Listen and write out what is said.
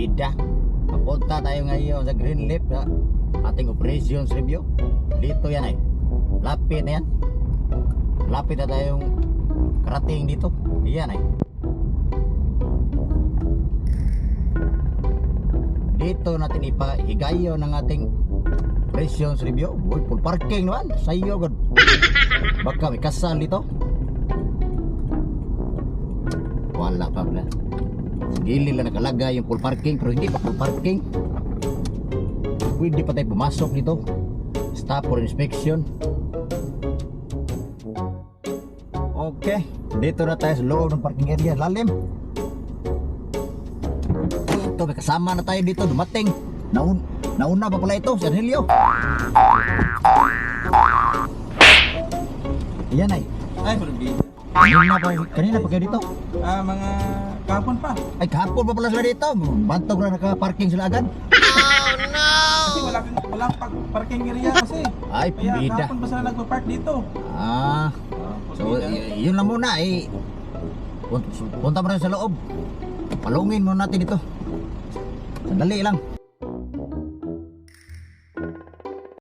bida. Papunta tayo ngayon sa Greenleaf sa ating operations review. Dito yan ay. Lapit na yan. Lapit na tayong karating dito. Yan ay. Dito natin ipahigayo ng ating operations review. Uy, full parking naman. Sayo god. Baka may kasal dito. Wala pa pala. Gilid lang nakalagay yung full parking, pero hindi pa full parking. Pwede pa tayo pumasok dito. Stop for inspection. Okay, dito na tayo sa loob ng parking area. Lalim. Ito, may kasama na tayo dito. Dumating. Nauna pa pala ito, si Arnelio. Yan ay. Ay, Ruby. Kanina pa kayo dito? Mga kahapon pa. Ay, kahapon pa pala sila dito. Bantog na naka-parking sila agad. Kasi walang parking area kasi. Ay, Kaya bida. kahapon pa sila nagpa-park dito. So, yun lang muna eh. Punta mo rin sa loob. Palungin mo natin dito. Sandali lang.